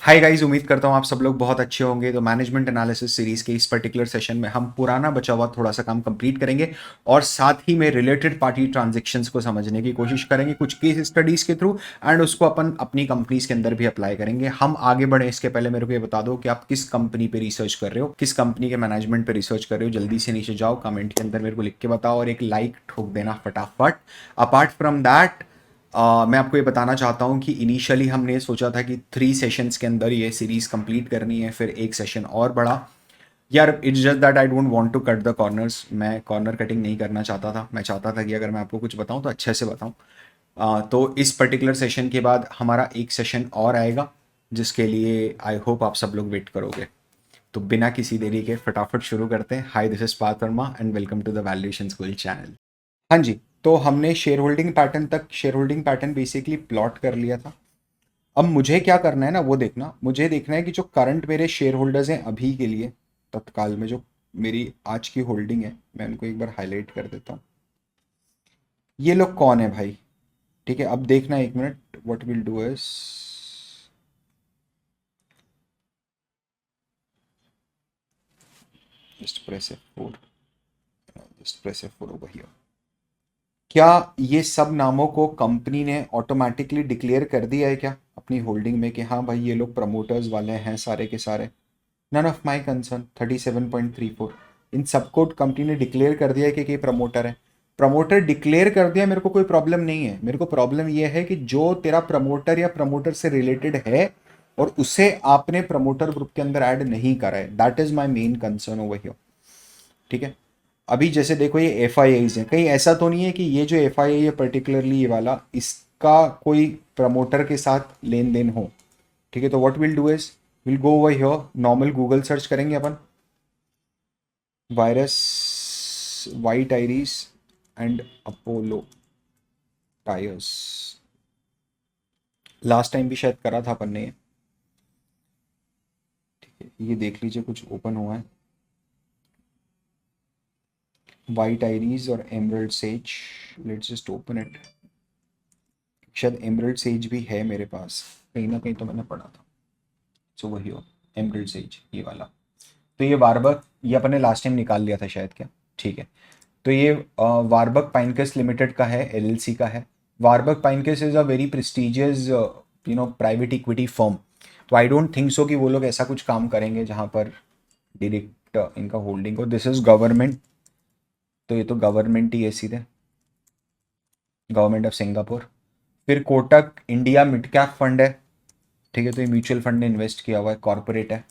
Hi guys, उम्मीद करता हूँ आप सब लोग बहुत अच्छे होंगे। तो मैनेजमेंट एनालिसिस सीरीज के इस पर्टिकुलर सेशन में हम पुराना बचा हुआ थोड़ा सा काम कंप्लीट करेंगे और साथ ही में रिलेटेड पार्टी ट्रांजैक्शंस को समझने की कोशिश करेंगे कुछ केस स्टडीज के थ्रू एंड उसको अपन अपनी कंपनीज के अंदर भी अप्लाई करेंगे। हम आगे बढ़े इसके पहले मेरे को ये बता दो कि आप किस कंपनी पे रिसर्च कर रहे हो, किस कंपनी के मैनेजमेंट पे रिसर्च कर रहे हो। जल्दी से नीचे जाओ, कमेंट के अंदर मेरे को लिख के बताओ और एक लाइक ठोक देना फटाफट। अपार्ट फ्रॉम दैट मैं आपको ये बताना चाहता हूँ कि इनिशियली हमने सोचा था कि 3 सेशंस के अंदर ये सीरीज कंप्लीट करनी है, फिर एक सेशन और बढ़ा। यार it's just that I don't want to cut the corners. मैं कॉर्नर कटिंग नहीं करना चाहता था। मैं चाहता था कि अगर मैं आपको कुछ बताऊं तो अच्छे से बताऊं। तो इस पर्टिकुलर सेशन के बाद हमारा एक सेशन और आएगा जिसके लिए आई होप आप सब लोग वेट करोगे। तो बिना किसी देरी के फटाफट शुरू करते हैं। Hi, this is Parth Verma and welcome to the valuation school channel. हाँ जी। तो हमने share holding pattern basically plot कर लिया था। अब मुझे क्या करना है ना, वो देखना, मुझे देखना है कि जो करंट मेरे शेयर होल्डर्स हैं अभी के लिए, तत्काल में जो मेरी आज की होल्डिंग है, मैं उनको एक बार हाईलाइट कर देता हूँ। ये लोग कौन है भाई? ठीक है, अब देखना, एक minute. What will do is just press F4, just press F4 over here. क्या ये सब नामों को कंपनी ने ऑटोमेटिकली डिक्लेयर कर दिया है क्या अपनी होल्डिंग में कि हाँ भाई ये लोग प्रमोटर्स वाले हैं सारे के सारे? None of my concern. 37.34 इन सबको कंपनी ने डिक्लेयर कर दिया है कि प्रमोटर है। प्रमोटर डिक्लेयर कर दिया, मेरे को कोई प्रॉब्लम नहीं है। मेरे को प्रॉब्लम यह है कि जो तेरा प्रमोटर या प्रमोटर से रिलेटेड है और उसे आपने प्रमोटर ग्रुप के अंदर ऐड नहीं करा है, that is my main concern over here. ठीक है। अभी जैसे देखो, ये एफ आई आईज हैं, कहीं ऐसा तो नहीं है कि ये जो एफ आई आई है पर्टिकुलरली ये वाला, इसका कोई प्रमोटर के साथ लेन देन हो? ठीक है, तो what will do is will go over here, normal Google search करेंगे अपन, वायरस वाइट आयरीज and Apollo Tyres. Last time भी शायद करा था अपन ने ये। ठीक है, ये देख लीजिए कुछ ओपन हुआ है। वाइट आयरीज और emerald says, let's just open it. शायद एमरल्ड सेज भी है मेरे पास, कहीं ना कहीं तो मैंने पढ़ा था। सो वही हो, एमरल्ड सेज ये वाला। तो ये वारबक, ये अपन ने लास्ट टाइम निकाल लिया था शायद, क्या? ठीक है। तो ये वारबक पाइनकस लिमिटेड का है, एलएलसी का है। Warburg Pincus is a very prestigious private equity firm. तो आई डोंट थिंक सो कि वो लोग ऐसा कुछ काम करेंगे जहाँ पर डायरेक्ट इनका होल्डिंग हो। दिस इज गवर्नमेंट, तो ये तो गवर्नमेंट ही है सीधे, गवर्नमेंट ऑफ सिंगापुर। फिर Kotak India mid cap fund है। ठीक है, तो ये म्यूचुअल फंड ने इन्वेस्ट किया हुआ है, कॉर्पोरेट है।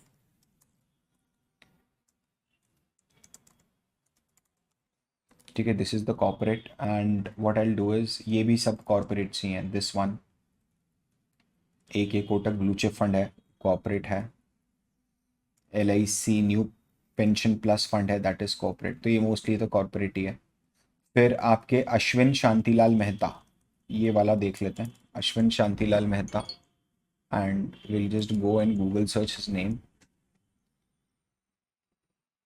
ठीक है, this is the corporate and what I do is, ये भी सब कॉर्पोरेट्स ही हैं। दिस वन, एक ये कोटक ब्लू चिप फंड है, कॉर्पोरेट है। L I C new pension plus fund है, दैट इज कॉर्पोरेट। तो ये मोस्टली तो कॉर्पोरेट ही है। फिर आपके अश्विन शांतिलाल मेहता, ये वाला देख लेते हैं, Ashwin Shantilal Mehta. And will just go and Google search his name.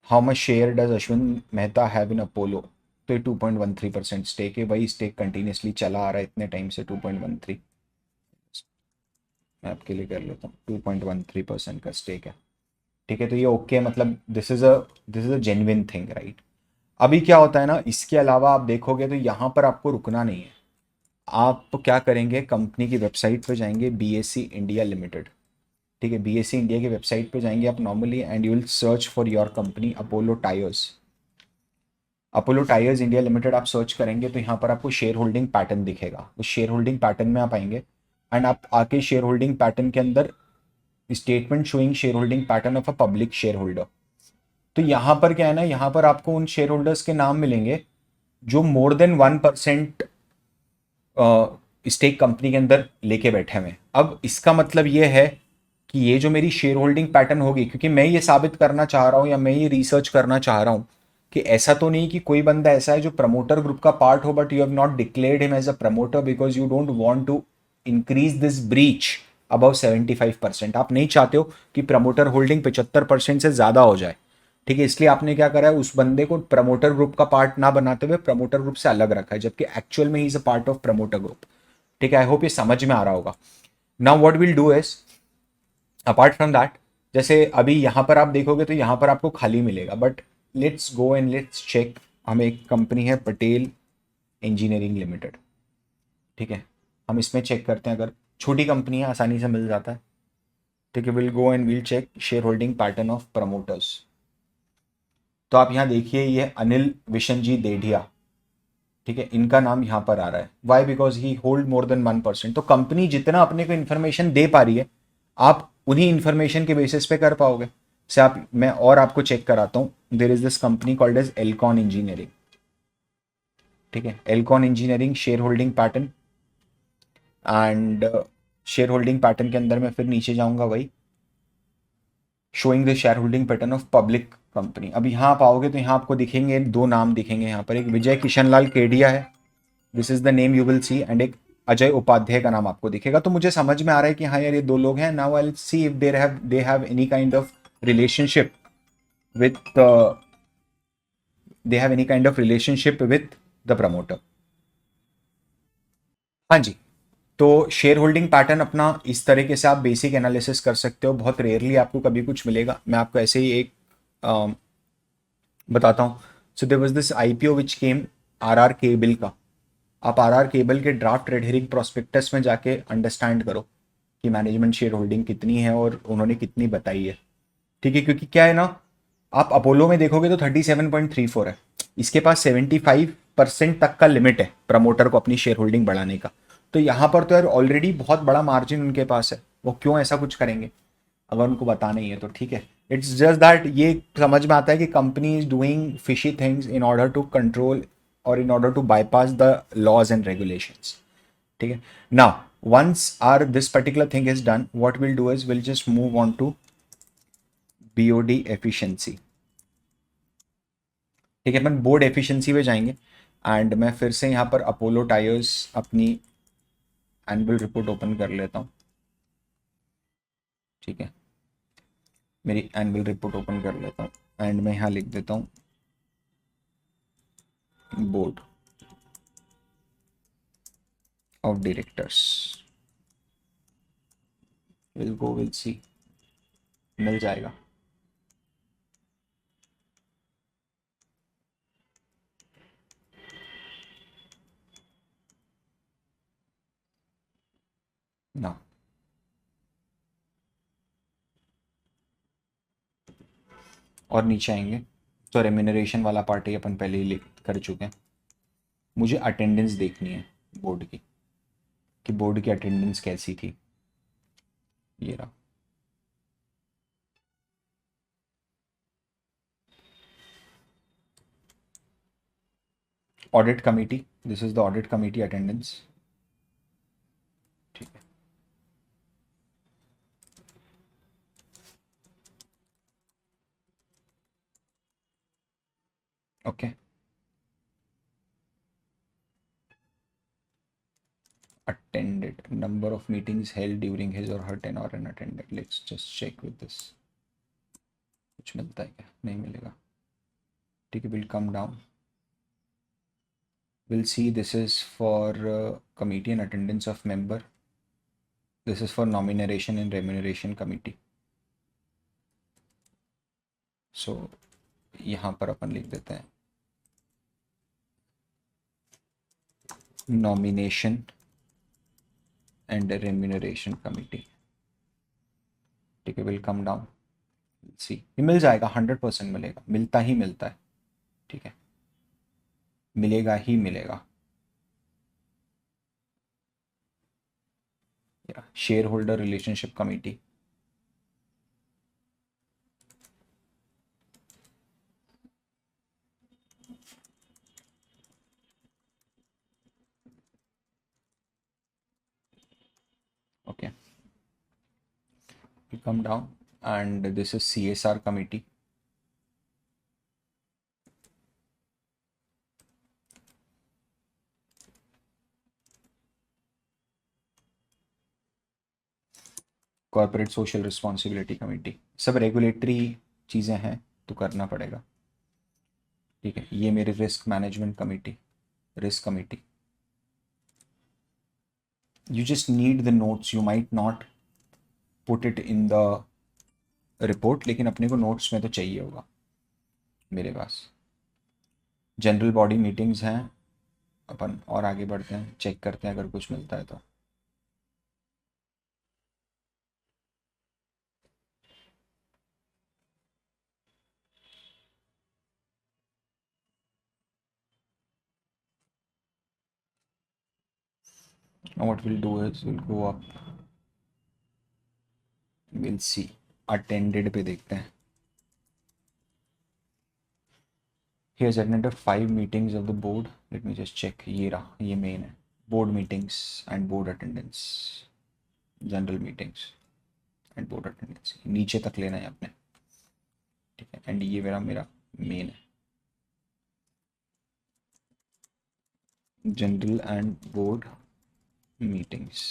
How much share does Ashwin Mehta have in Apollo? तो ये 2.13% स्टेक है। वही स्टेक कंटिन्यूसली चला आ रहा है इतने टाइम से, 2.13। मैं आपके लिए कर लेता हूँ, 2.13% का स्टेक है। ठीक है, तो ये ओके मतलब this is a genuine thing, right? अभी क्या होता है ना, इसके अलावा आप देखोगे तो यहाँ पर आपको रुकना नहीं है। आप क्या करेंगे, कंपनी की वेबसाइट पे जाएंगे, बीएससी इंडिया लिमिटेड। ठीक है, बीएससी इंडिया की वेबसाइट पे जाएंगे आप normally and you will search for your company Apollo tyres. Apollo tyres India limited आप सर्च करेंगे तो यहाँ पर आपको शेयर होल्डिंग पैटर्न दिखेगा। उस शेयर होल्डिंग पैटर्न में आप आएंगे एंड आप आके शेयर होल्डिंग पैटर्न के अंदर statement showing share holding pattern of a public share holder. तो यहाँ पर क्या है ना, यहाँ पर आपको उन शेयर होल्डर्स के नाम मिलेंगे जो मोर देन 1% स्टेक कंपनी के अंदर लेके बैठे हुए हैं। अब इसका मतलब ये है कि ये जो मेरी शेयर होल्डिंग पैटर्न होगी, क्योंकि मैं ये साबित करना चाह रहा हूँ या मैं ये रिसर्च करना चाह रहा हूँ कि ऐसा तो नहीं कि कोई बंदा ऐसा है जो प्रमोटर ग्रुप का पार्ट हो but you have not declared him as a promoter because you don't want to increase this breach above 75%। आप नहीं चाहते हो कि प्रमोटर होल्डिंग 75% से ज़्यादा हो जाए। ठीक है, इसलिए आपने क्या करा है, उस बंदे को प्रमोटर ग्रुप का पार्ट ना बनाते हुए प्रमोटर ग्रुप से अलग रखा है, जबकि एक्चुअल में he is a part of promoter group. ठीक है, आई होप ये समझ में आ रहा होगा। Now what will do is apart from that, जैसे अभी यहाँ पर आप देखोगे तो यहाँ पर आपको खाली मिलेगा, but let's go and let's check. हमें एक कंपनी है पटेल इंजीनियरिंग लिमिटेड, ठीक है, हम इसमें चेक करते हैं। अगर छोटी कंपनी है आसानी से मिल जाता है, ठीक है। Will go and will check share holding pattern of promoters. तो आप यहाँ देखिए, ये अनिल विशन जी देढ़िया, ठीक है, इनका नाम यहाँ पर आ रहा है। Why? Because he hold more than 1%। तो कंपनी जितना अपने को इन्फॉर्मेशन दे पा रही है, आप उन्हीं इन्फॉर्मेशन के बेसिस पे कर पाओगे। से आप, मैं और आपको चेक कराता हूँ। There is this company called as Elecon engineering, ठीक है, Elecon engineering share holding pattern. And share holding pattern के अंदर मैं फिर नीचे जाऊंगा, वही showing the share holding pattern of public company. अब यहाँ आप आओगे तो यहाँ आपको दिखेंगे दो नाम दिखेंगे यहाँ पर, एक विजय किशन लाल केडिया है, this is the name you will C, and एक अजय उपाध्याय का नाम आपको दिखेगा। तो मुझे समझ में आ रहा है कि हाँ यार, ये दो लोग हैं। Now I will see if they have any kind of relationship with they have any kind of relationship with the promoter. हाँ जी। तो शेयर होल्डिंग पैटर्न अपना इस तरीके से आप बेसिक एनालिसिस कर सकते हो। बहुत रेयरली आपको कभी कुछ मिलेगा। मैं आपको ऐसे ही एक बताता हूँ। So there was this IPO which came RR cable का। आप आरआर केबल के ड्राफ्ट रेड हेरिंग प्रोस्पेक्टस में जाके अंडरस्टैंड करो कि मैनेजमेंट शेयर होल्डिंग कितनी है और उन्होंने कितनी बताई है, ठीक है। क्योंकि क्या है ना, आप अपोलो में देखोगे तो 37.34 है, इसके पास 75% तक का लिमिट है प्रमोटर को अपनी शेयर होल्डिंग बढ़ाने का। तो यहाँ पर तो यार ऑलरेडी बहुत बड़ा मार्जिन उनके पास है, वो क्यों ऐसा कुछ करेंगे अगर उनको बताना ही है तो, ठीक है। इट्स जस्ट दैट ये समझ में आता है कि company is doing fishy things in order to control और in order to bypass the laws and regulations, ठीक है। Now once are this particular thing is done, what will do is will just move on to BOD efficiency, ठीक है। अपन board efficiency पे जाएंगे and मैं फिर से यहाँ पर अपोलो टायर्स अपनी एनुअल रिपोर्ट ओपन कर लेता हूँ, ठीक है। मेरी एनुअल रिपोर्ट ओपन कर लेता हूँ एंड मैं यहाँ लिख देता हूँ board of directors. Will go will see, मिल जाएगा। ना, और नीचे आएंगे तो रेम्यूनरेशन वाला पार्ट ही अपन पहले ही लिख कर चुके हैं। मुझे अटेंडेंस देखनी है बोर्ड की, कि बोर्ड की अटेंडेंस कैसी थी। ये रहा, audit committee, this is the audit committee attendance, ठीक है। Okay, attended, number of meetings held during his or her tenure and attended। let's just check with this, कुछ मिलता है क्या? नहीं मिलेगा, ठीक है। will come down, we'll see this is for committee and attendance of member, this is for nomination and remuneration committee। so यहाँ पर अपन लिख देते हैं nomination and remuneration committee, ठीक है। will come down, सी, ये मिल जाएगा, 100% मिलेगा, मिलता ही मिलता है, ठीक है, मिलेगा ही मिलेगा। Share holder relationship committee, okay, you come down and this is CSR committee, corporate social responsibility committee, सब रेगुलेटरी चीज़ें हैं तो करना पड़ेगा, ठीक है। ये मेरी risk management committee, risk committee, you just need the notes, you might not put it in the report, लेकिन अपने को नोट्स में तो चाहिए होगा मेरे पास। जनरल बॉडी मीटिंग्स हैं, अपन और आगे बढ़ते हैं, चेक करते हैं अगर कुछ मिलता है तो। What will do is will go up, will see. Attended पे देखते हैं। He has attended 5 meetings of the board. Let me just check. ये रहा, ये मेन है। Board meetings and board attendance, general meetings and board attendance, नीचे तक लेना है आपने, ठीक है। एंड ये मेरा मेरा मेन है, जनरल एंड बोर्ड मीटिंग्स,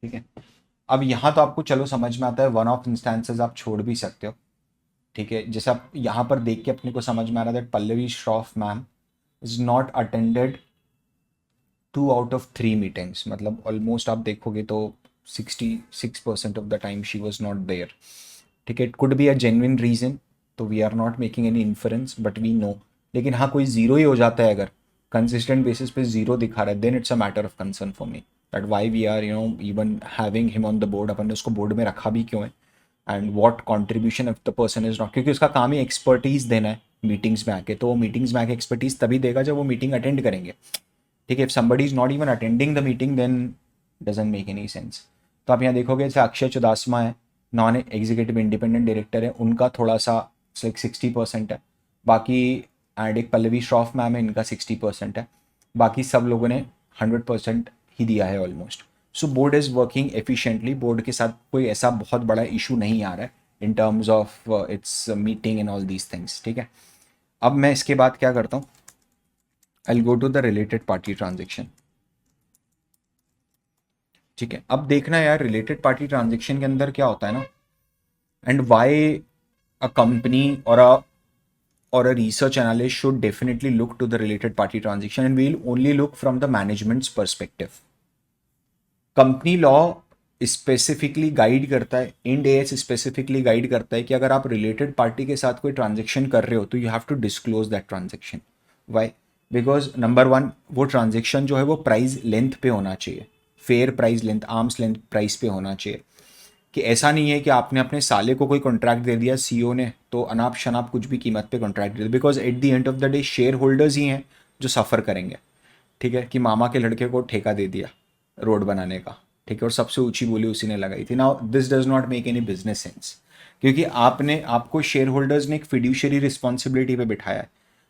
ठीक है। अब यहाँ तो आपको चलो समझ में आता है, वन ऑफ इंस्टेंसेस आप छोड़ भी सकते हो, ठीक है। जैसे आप यहाँ पर देख के अपने को समझ में आ रहा है, Pallavi Shroff ma'am is not attended 2 out of 3 meetings, मतलब ऑलमोस्ट आप देखोगे तो 66% of the time she was not there, ठीक है। It could be a genuine reason, तो we are not making any inference but we know. लेकिन हाँ, कोई जीरो ही हो जाता है, अगर कंसिस्टेंट बेसिस पे जीरो दिखा रहा है, then it's a matter of concern for me, that why we are even having him on the board, अपन ने उसको बोर्ड में रखा भी क्यों है, and what contribution of the person is not, क्योंकि उसका काम ही एक्सपर्टीज देना है मीटिंग्स में आके, तो वो मीटिंग्स में आके एक्सपर्टीज तभी देगा जब वो मीटिंग अटेंड करेंगे, ठीक है। If somebody is not even attending the meeting then doesn't make any sense. तो आप यहाँ देखोगे जैसे अक्षय चुदासमा है, नॉन एग्जीक्यूटिव इंडिपेंडेंट डायरेक्टर है, उनका थोड़ा सा लाइक 60% है, बाकी एंड एक पल्लवी श्रॉफ मैम है, इनका 60% है, बाकी सब लोगों ने 100% ही दिया है almost. So board is working efficiently, board के साथ कोई ऐसा बहुत बड़ा इशू नहीं आ रहा है in terms of its meeting and all these things, ठीक है। अब मैं इसके बाद क्या करता हूँ, I go to the related party transaction, ठीक है। अब देखना यार, रिलेटेड पार्टी ट्रांजेक्शन के अंदर क्या होता है ना, and why a company or a research analyst should definitely look to the related party transaction, and we'll only look from the management's perspective. Company law specifically guide करता है, Ind AS specifically guide करता है कि अगर आप related party के साथ कोई ट्रांजेक्शन कर रहे हो तो you have to disclose that transaction. Why? Because number one, वो ट्रांजेक्शन जो है वो प्राइस लेंथ पे होना चाहिए, fair price length, arm's length price पे होना चाहिए, कि ऐसा नहीं है कि आपने अपने साले को कोई कॉन्ट्रैक्ट दे दिया सीईओ ने, तो अनाप शनाप कुछ भी कीमत पे कॉन्ट्रैक्ट दे दिया, because at the end of the day share holders ही हैं जो सफ़र करेंगे, ठीक है। कि मामा के लड़के को ठेका दे दिया रोड बनाने का, ठीक है, और सबसे ऊंची बोली उसी ने लगाई थी। Now this does not make any business sense, क्योंकि आपको शेयर होल्डर्स ने एक फिड्यूशियरी रिस्पॉन्सिबिलिटी पे बिठाया है,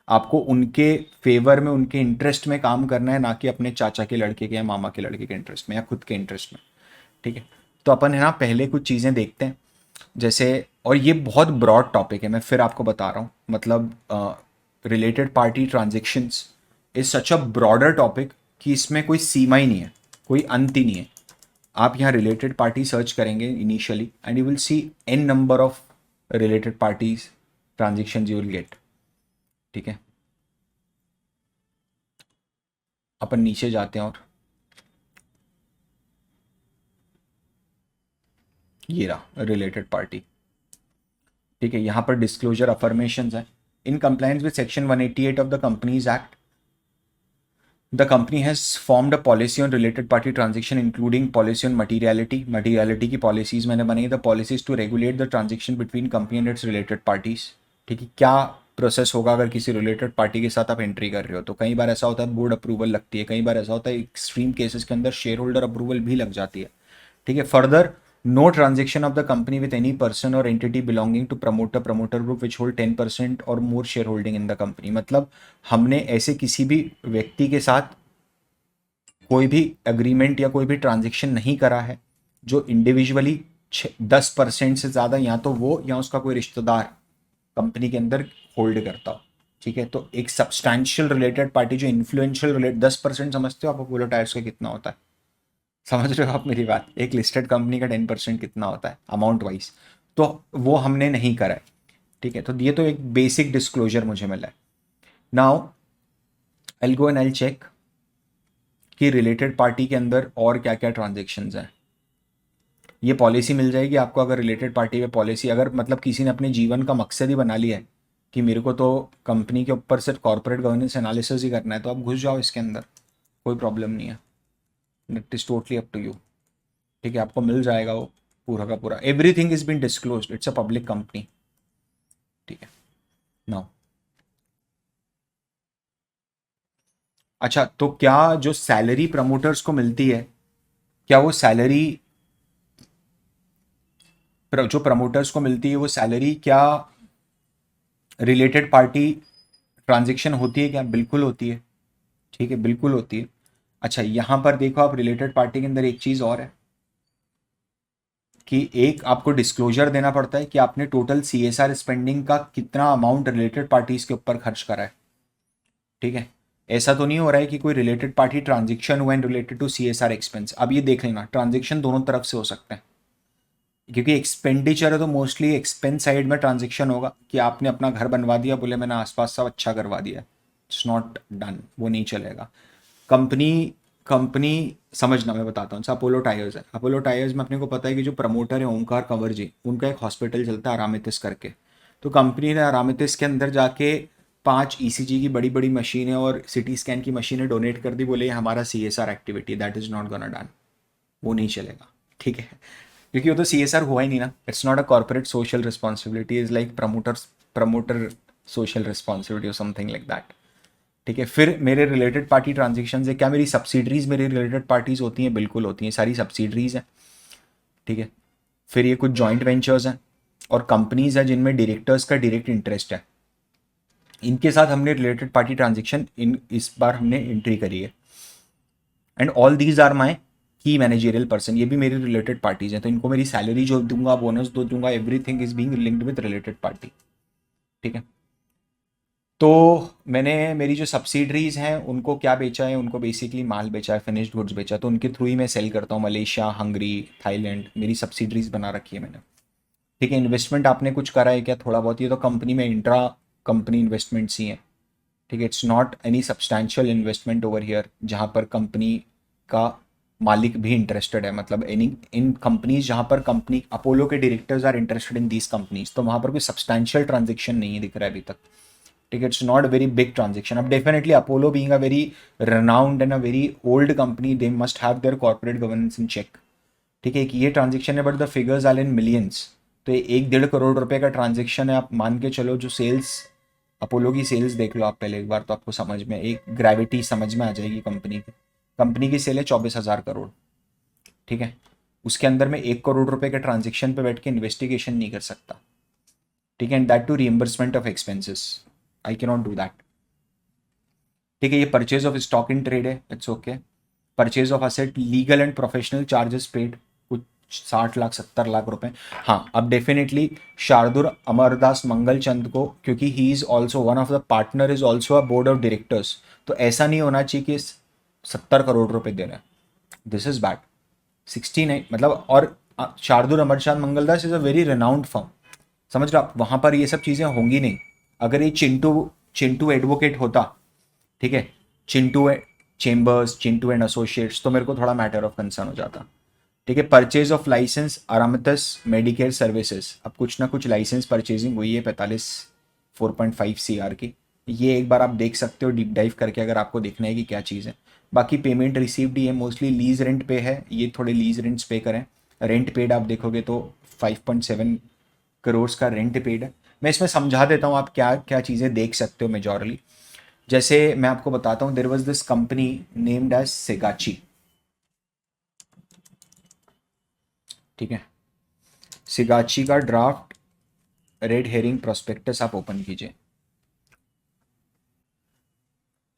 आपको उनके फेवर में, उनके इंटरेस्ट में काम करना है, ना कि अपने चाचा के लड़के के या मामा के लड़के के इंटरेस्ट में या खुद के इंटरेस्ट में, ठीक है। तो अपन है ना पहले कुछ चीज़ें देखते हैं, जैसे, और ये बहुत ब्रॉड टॉपिक है, मैं फिर आपको बता रहा हूँ, मतलब related party transactions is such a broader topic कि इसमें कोई सीमा ही नहीं है, कोई अंत ही नहीं है। आप यहाँ रिलेटेड पार्टी सर्च करेंगे initially and you will see an number of related parties transaction you will get, ठीक है। अपन नीचे जाते हैं और ये रहा रिलेटेड पार्टी, ठीक है। यहाँ पर डिस्क्लोजर अफर्मेशंस है, in compliance with section 188 of the companies act, the company has formed a policy on related party transaction including policy on materiality की policies मैंने बनाई, the policies to regulate the transaction between company and its related parties, ठीक है। क्या process होगा अगर किसी related party के साथ आप एंट्री कर रहे हो, तो कई बार ऐसा होता है बोर्ड अप्रूवल लगती है, कई बार ऐसा होता है एक्सट्रीम केसेस के अंदर शेयर होल्डर अप्रूवल भी लग जाती है, ठीक है। Further, no transaction of the company with any person और entity belonging to promoter group which hold 10% और more share holding in the company, मतलब हमने ऐसे किसी भी व्यक्ति के साथ कोई भी एग्रीमेंट या कोई भी ट्रांजेक्शन नहीं करा है जो इंडिविजुअली 10% से ज़्यादा या तो वो या उसका कोई रिश्तेदार कंपनी के अंदर होल्ड करता हो, ठीक है। तो एक सब्सटैंशियल रिलेटेड पार्टी जो इन्फ्लुएंशियल रिलेट 10% समझते हो आप अपोलो टायर्स का कितना होता है, समझ रहे हो आप मेरी बात, एक लिस्टेड कंपनी का 10% कितना होता है अमाउंट वाइज, तो वो हमने नहीं करा है, ठीक है। तो ये तो एक बेसिक डिस्क्लोजर मुझे मिला है। Now I go and I check कि रिलेटेड पार्टी के अंदर और क्या क्या ट्रांजेक्शन्स हैं। ये पॉलिसी मिल जाएगी आपको अगर रिलेटेड पार्टी पे पॉलिसी, अगर मतलब किसी ने अपने जीवन का मकसद ही बना लिया है कि मेरे को तो कंपनी के ऊपर सिर्फ कॉर्पोरेट गवर्नेंस एनालिसिस ही करना है, तो आप घुस जाओ इसके अंदर, कोई प्रॉब्लम नहीं है। It is totally up to you. ठीक है, आपको मिल जाएगा वो पूरा का पूरा, everything is been disclosed, it's a public company. ठीक है नाउ, अच्छा तो क्या जो सैलरी प्रमोटर्स को मिलती है, क्या वो सैलरी जो प्रमोटर्स को मिलती है वो सैलरी क्या रिलेटेड पार्टी ट्रांजेक्शन होती है क्या? बिल्कुल होती है। ठीक है, बिल्कुल होती है। अच्छा यहाँ पर देखो आप, रिलेटेड पार्टी के अंदर एक चीज़ और है कि एक आपको डिस्क्लोजर देना पड़ता है कि आपने टोटल CSR स्पेंडिंग का कितना अमाउंट रिलेटेड पार्टीज के ऊपर खर्च करा है। ठीक है, ऐसा तो नहीं हो रहा है कि कोई रिलेटेड पार्टी ट्रांजेक्शन हुआ and related to CSR expense. अब ये देख लेना, ट्रांजेक्शन दोनों तरफ से हो सकते हैं, क्योंकि एक्सपेंडिचर है तो मोस्टली एक्सपेंस साइड में ट्रांजेक्शन होगा कि आपने अपना घर बनवा दिया, बोले मैंने आसपास सब अच्छा करवा दिया, इट्स नॉट डन, वो नहीं चलेगा। कंपनी कंपनी समझना, मैं बताता हूँ। अपोलो टायर्स है, अपोलो टायर्स में अपने को पता है कि जो प्रमोटर है ओमकार कंवर जी, उनका एक हॉस्पिटल चलता है आरामितिस करके। तो कंपनी ने आरामितिस के अंदर जाके 5 ECG की बड़ी बड़ी मशीनें और सिटी स्कैन की मशीनें डोनेट कर दी, बोले ये हमारा CSR activity, that is not gonna done, वो नहीं चलेगा। ठीक है, क्योंकि वो तो CSR हुआ ही नहीं ना, it's not a corporate social responsibility, is like promoter social responsibility और समथिंग लाइक दैट। ठीक है, फिर मेरे रिलेटेड पार्टी ट्रांजेक्शन है, क्या मेरी सब्सिडरीज मेरी रिलेटेड पार्टीज होती हैं? बिल्कुल होती हैं, सारी सब्सिडरीज हैं। ठीक है, फिर ये कुछ जॉइंट वेंचर्स हैं और कंपनीज हैं जिनमें डायरेक्टर्स का डायरेक्ट इंटरेस्ट है, इनके साथ हमने रिलेटेड पार्टी ट्रांजेक्शन इन इस बार हमने एंट्री करी है। And all these are my key managerial person, ये भी मेरी रिलेटेड पार्टीज हैं, तो इनको मेरी सैलरी जो दूंगा, बोनस दो दूंगा, everything is being linked with related party. ठीक है, तो मैंने मेरी जो सब्सिडरीज हैं उनको क्या बेचा है, उनको बेसिकली माल बेचा है, फिनिश्ड गुड्स बेचा, तो उनके थ्रू ही मैं सेल करता हूँ। मलेशिया, हंगरी, थाईलैंड, मेरी सब्सिडरीज बना रखी है मैंने। ठीक है, इन्वेस्टमेंट आपने कुछ करा है क्या? थोड़ा बहुत, ये तो कंपनी में इंट्रा कंपनी इन्वेस्टमेंट्स ही हैं। ठीक है, it's not any substantial investment over here, जहाँ पर कंपनी का मालिक भी इंटरेस्टेड है, मतलब एनी इन कंपनीज जहाँ पर कंपनी अपोलो के directors are interested in these companies, तो वहाँ पर कोई सब्सटैंशियल ट्रांजेक्शन नहीं दिख रहा है अभी तक। ठीक है, it's not a very big transaction. अब definitely Apollo being a very renowned and a very old company, they must have their corporate governance in check. ठीक है, कि ये ट्रांजेक्शन है but the figures are in millions, तो ये 1-1.5 करोड़ रुपए का ट्रांजेक्शन है। आप मान के चलो, जो सेल्स अपोलो की सेल्स देख लो आप पहले एक बार, तो आपको समझ में एक ग्रेविटी समझ में आ जाएगी कंपनी की। कंपनी की सेल है 24,000 करोड़। ठीक है, उसके अंदर में 1 करोड़ रुपए के ट्रांजेक्शन पे बैठ के इन्वेस्टिगेशन नहीं कर सकता। ठीक है, and that too reimbursement of expenses, I can not do that. ठीक है, ये purchase of stock in trade है, it's okay. Purchase of asset, legal and professional charges paid, कुछ 60 लाख 70 लाख रुपए। हाँ, अब डेफिनेटली शार्दुल अमरदास मंगलचंद को, क्योंकि he is also one of the partner, is also a board of directors, तो ऐसा नहीं होना चाहिए कि 70 करोड़ रुपए दे रहे हैं, दिस इज बैड। 69 मतलब, और Shardul Amarchand Mangaldas is a very renowned firm, समझ रहे हो आप, वहां पर ये सब चीजें होंगी नहीं। अगर ये चिंटू चिंटू एडवोकेट होता, ठीक है, Chintu chambers, Chintu and associates, तो मेरे को थोड़ा मैटर ऑफ कंसर्न हो जाता। ठीक है, परचेज ऑफ लाइसेंस अरामतस मेडिकेयर सर्विसेज, अब कुछ ना कुछ लाइसेंस परचेजिंग हुई है 45.5 CR की, ये एक बार आप देख सकते हो डीप डाइव करके, अगर आपको देखना है कि क्या चीज़ है। बाकी पेमेंट रिसीव्ड ही है, मोस्टली लीज रेंट पे है, ये थोड़े लीज रेंट्स पे करें। रेंट पेड आप देखोगे तो 5.7 करोड़ का रेंट पेड है। मैं इसमें समझा देता हूँ आप क्या क्या चीज़ें देख सकते हो मेजॉरली। जैसे मैं आपको बताता हूँ, there was this company named as Sigachi. ठीक है, सिगाची का ड्राफ्ट रेड हेरिंग प्रोस्पेक्टस आप ओपन कीजिए।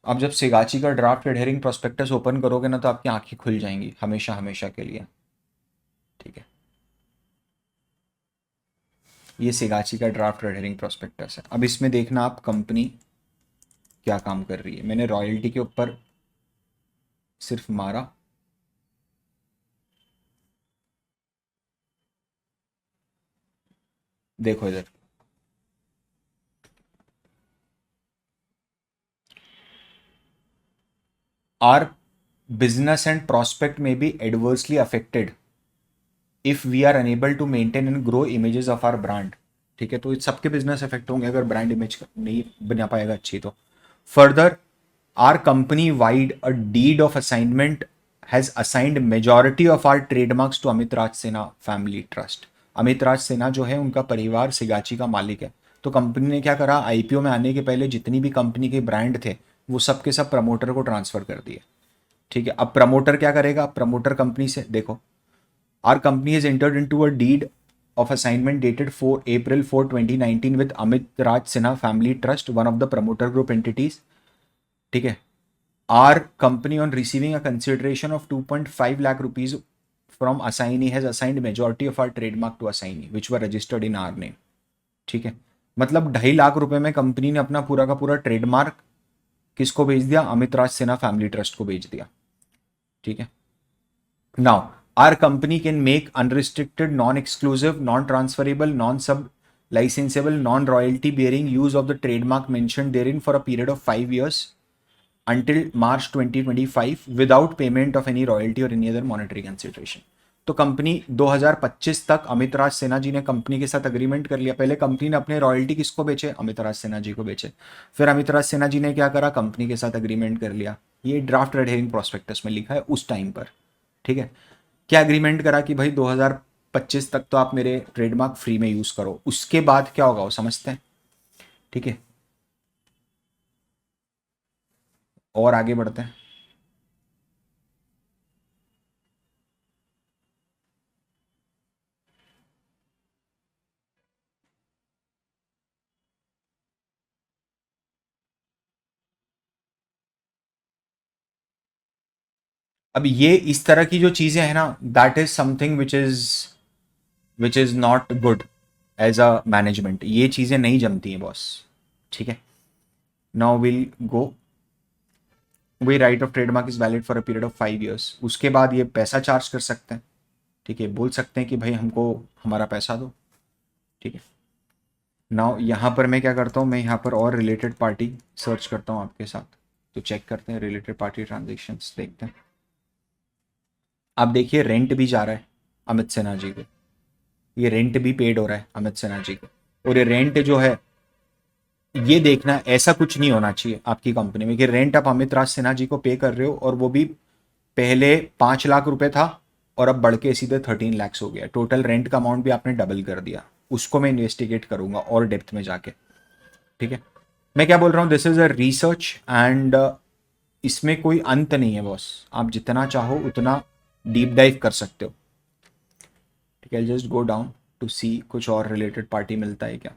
आप जब सिगाची का draft red herring prospectus open करोगे ना, तो आपकी आंखें खुल जाएंगी हमेशा हमेशा के लिए। ठीक है, ये सिगाची का ड्राफ्ट रेड हेरिंग प्रोस्पेक्टस है। अब इसमें देखना आप कंपनी क्या काम कर रही है। मैंने रॉयल्टी के ऊपर सिर्फ मारा, देखो इधर, our business and prospect may be adversely affected if we are unable to maintain and grow images of our brand, ठीक है, तो इस सबके बिजनेस इफेक्ट होंगे अगर ब्रांड इमेज नहीं बना पाएगा अच्छी तो. Further, our company vide a deed of assignment has assigned majority of our trademarks to Amit Raj Sinha family trust. Amit Raj Sinha जो है उनका परिवार सिगाची का मालिक है. तो कंपनी ने क्या करा, आईपीओ में आने के पहले जितनी भी कंपनी के ब्रांड थे वो सब के सब प्रमोटर को ट्रांसफर कर दिए. ठीक है, अब प्रमोटर क्या करेगा, प्रमोटर कंपनी से देखो, our company has entered into a deed of assignment dated 4 April 4 2019 with Amit Raj Sinha Family Trust, one of the promoter group entities. ठीक है, our company on receiving a consideration of 2.5 lakh rupees from assignee has assigned majority of our trademark to assignee which were registered in our name. ठीक है, मतलब 2.5 लाख रुपए में company ने अपना पूरा का पूरा ट्रेडमार्क किसको भेज दिया, अमित राज सिन्हा फैमिली ट्रस्ट को भेज दिया. ठीक है, now our company can make unrestricted, non-exclusive, non-transferable, non-sub-licensable, non-royalty bearing use of the trademark mentioned therein for a period of 5 years until March 2025 without payment of any royalty or any other monetary consideration. तो company 2025 तक अमित राज सिन्हा जी ने company के साथ agreement कर लिया. पहले company ने अपने रॉयल्टी किसको बेचे, अमित राज सिन्हा जी को बेचे. फिर अमित राज सिन्हा जी ने क्या करा, कंपनी के साथ अग्रीमेंट कर लिया. ये ड्राफ्ट रेड हेरिंग प्रोस्पेक्टस में लिखा है उस टाइम पर. ठीक है, क्या एग्रीमेंट करा कि भाई 2025 तक तो आप मेरे ट्रेडमार्क फ्री में यूज करो. उसके बाद क्या होगा वो समझते हैं. ठीक है, और आगे बढ़ते हैं. अब ये इस तरह की जो चीजें हैं ना, that is something which is not good as a management. ये चीजें नहीं जमती हैं बॉस. ठीक है, now will go, we right of trademark is valid for a period of 5 years. उसके बाद ये पैसा चार्ज कर सकते हैं. ठीक है, बोल सकते हैं कि भाई हमको हमारा पैसा दो. ठीक है, नाउ यहाँ पर मैं क्या करता हूँ, मैं यहाँ पर और रिलेटेड पार्टी सर्च करता हूँ आपके साथ. तो चेक करते हैं रिलेटेड पार्टी ट्रांजेक्शन्स, देखते हैं. आप देखिए रेंट भी जा रहा है अमित सिन्हा जी को, ये रेंट भी पेड हो रहा है अमित सिन्हा जी को. और ये रेंट जो है, ये देखना ऐसा कुछ नहीं होना चाहिए आपकी कंपनी में कि रेंट आप अमित राज सिन्हा जी को पे कर रहे हो और वो भी पहले 5 लाख रुपए था और अब बढ़ के सीधे 13 lakhs हो गया. टोटल रेंट का अमाउंट भी आपने डबल कर दिया. उसको मैं इन्वेस्टिगेट करूंगा और डेप्थ में जाके. ठीक है, मैं क्या बोल रहा हूँ, this is a research and इसमें कोई अंत नहीं है बॉस. आप जितना चाहो उतना डीप डाइव कर सकते हो. ठीक है, जस्ट गो डाउन टू सी कुछ और रिलेटेड पार्टी मिलता है क्या.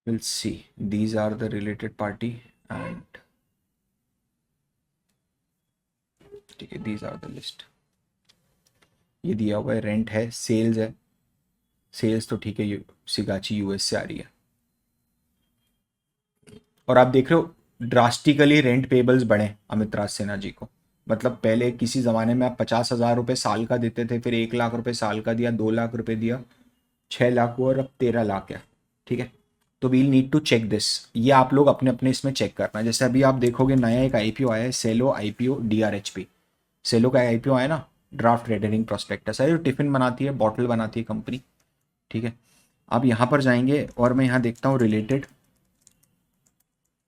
we'll see, these are the related party and ठीक है, these are the list. ये दिया हुआ है, रेंट है, सेल्स है. सेल्स तो ठीक है, सिगाची यूएस से आ रही है. और आप देख रहे हो ड्रास्टिकली रेंट पेबल्स बढ़े अमित राज सिन्हा जी को. मतलब पहले किसी ज़माने में आप 50,000 रुपये साल का देते थे, फिर 1 लाख रुपये साल का दिया, 2 लाख रुपये दिया, 6 लाख हुआ और अब 13 लाख है. ठीक है, तो we'll need to check this. ये आप लोग अपने अपने इसमें चेक करना. जैसे अभी आप देखोगे नया एक आईपीओ आया है, सेलो आईपीओ डीआरएचपी. सेलो का आईपीओ आया ना, ड्राफ्ट रेडरिंग प्रोस्पेक्टस है, जो टिफिन बनाती है, बॉटल बनाती है कंपनी. ठीक है, आप यहाँ पर जाएंगे और मैं यहाँ देखता हूँ रिलेटेड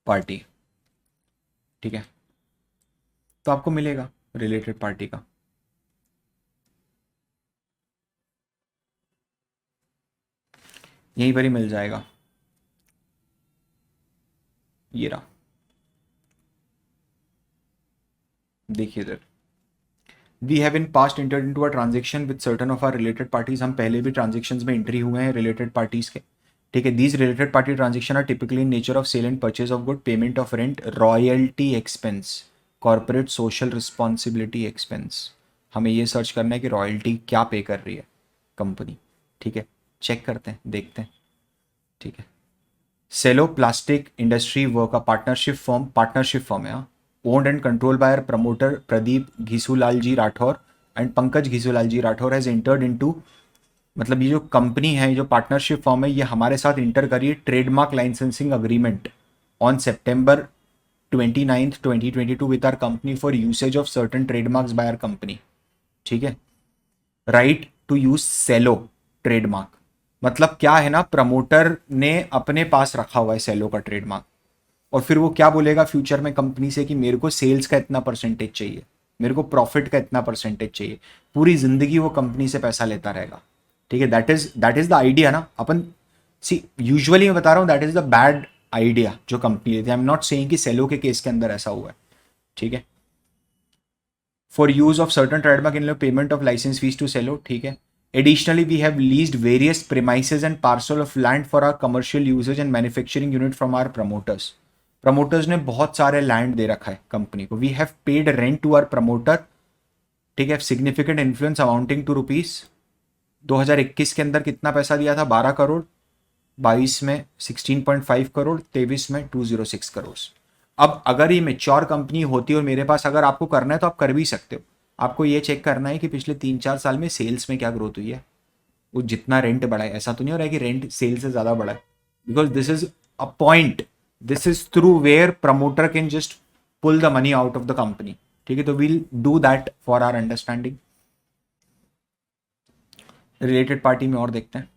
पार्टी. ठीक है, तो आपको मिलेगा रिलेटेड पार्टी का. यहीं पर ही मिल जाएगा, ये रहा, देखिए इधर. We have in past entered into a transaction with certain of our related parties. हम पहले भी ट्रांजेक्शन्स में एंट्री हुए हैं रिलेटेड पार्टीज के. ठीक है, these related party transaction are typically in nature of sale and purchase of good, payment of rent, royalty expense, corporate social responsibility expense. हमें ये सर्च करना है कि रॉयल्टी क्या पे कर रही है कंपनी. ठीक है, चेक करते हैं, देखते हैं. ठीक है, Cello plastic industry work a partnership firm है, owned and controlled by our promoter Pradeep Ghisulaal ji Rathore and Pankaj Ghisulaal ji Rathore has entered into मतलब ये जो कंपनी है, जो पार्टनरशिप फॉर्म है, ये हमारे साथ इंटर करी trademark licensing agreement on September 29th 2022 with our company for usage of certain trademarks by our company. ठीक है, right to use Cello trademark. मतलब क्या है ना, प्रमोटर ने अपने पास रखा हुआ है सेलो का ट्रेडमार्क, और फिर वो क्या बोलेगा फ्यूचर में कंपनी से कि मेरे को सेल्स का इतना परसेंटेज चाहिए, मेरे को प्रॉफिट का इतना परसेंटेज चाहिए। पूरी जिंदगी वो कंपनी से पैसा लेता रहेगा। ठीक है, दैट इज द आइडिया ना। अपन सी यूजुअली मैं बता रहा हूँ that is the bad idea जो कंपनी लेती है। आई एम नॉट सेइंग कि सेलो के केस के अंदर ऐसा हुआ है। ठीक है, for use of certain trademark in payment of licence fees to Cello. ठीक है, additionally we have leased various premises and parcel of land for our commercial usages and manufacturing unit from our promoters. Promoters ने बहुत सारे land दे रखा है company को। We have paid rent to our promoter. ठीक है, significant influence amounting to rupees 2021 के अंदर कितना पैसा दिया था, 12 करोड़, 22 में 16.5 करोड़, 23 में 206 करोड़। अब अगर ये मेच्योर कंपनी होती और मेरे पास अगर आपको करना है तो आप कर भी सकते हो। आपको ये चेक करना है कि पिछले 3-4 साल में सेल्स में क्या ग्रोथ हुई है। वो जितना रेंट बढ़ा है, ऐसा तो नहीं हो रहा है कि रेंट सेल से ज़्यादा बढ़ा है, because this is a point, this is through where promoter can just pull the money out of the company. ठीक है, तो we'll do that for our understanding. Related party में और देखते हैं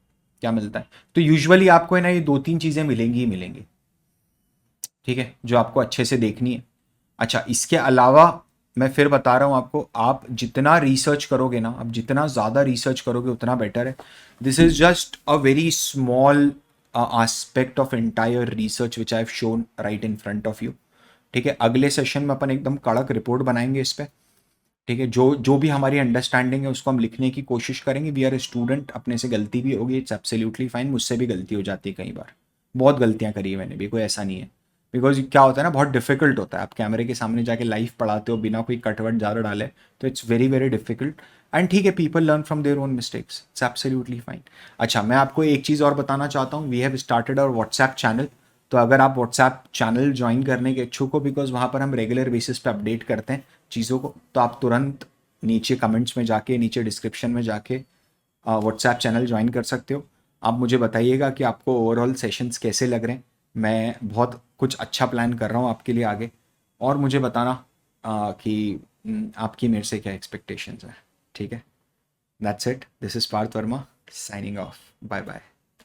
क्या मिलता है। तो यूजुअली आपको है ना ये 2-3 चीज़ें मिलेंगी ही मिलेंगी। ठीक है, जो आपको अच्छे से देखनी है। अच्छा, इसके अलावा मैं फिर बता रहा हूँ आपको, आप जितना रिसर्च करोगे ना, आप जितना ज़्यादा रिसर्च करोगे उतना बेटर है। This is just a very small aspect of entire research which I have shown right in front of you. ठीक है, अगले सेशन में अपन एकदम कड़क रिपोर्ट बनाएंगे इस पर। ठीक है, जो जो भी हमारी अंडरस्टैंडिंग है उसको हम लिखने की कोशिश करेंगे। वी आर ए स्टूडेंट, अपने से गलती भी होगी, इट्स एब्सोल्युटली फाइन। मुझसे भी गलती हो जाती है कई बार, बहुत गलतियां करी है मैंने भी, कोई ऐसा नहीं है। बिकॉज क्या होता है ना, बहुत डिफिकल्ट होता है। आप कैमरे के सामने जाके लाइव पढ़ाते हो बिना कोई कटवट ज़्यादा डाले, तो it's very very difficult. And ठीक है, people learn from their own mistakes, it's absolutely fine. अच्छा, मैं आपको एक चीज़ और बताना चाहता हूँ। We have started our WhatsApp channel. तो अगर आप व्हाट्सएप चैनल ज्वाइन करने के इच्छुक हो, बिकॉज वहाँ पर हम रेगुलर बेसिस पे अपडेट करते हैं चीज़ों को, तो आप तुरंत नीचे कमेंट्स में जाके, नीचे डिस्क्रिप्शन में जाके व्हाट्सएप चैनल ज्वाइन कर सकते हो। आप मुझे बताइएगा कि आपको ओवरऑल सेशंस कैसे लग रहे हैं। मैं बहुत कुछ अच्छा प्लान कर रहा हूँ आपके लिए आगे, और मुझे बताना कि आपकी मेरे से क्या एक्सपेक्टेशंस है। ठीक है, that's it, this is Parth Verma signing off, bye bye.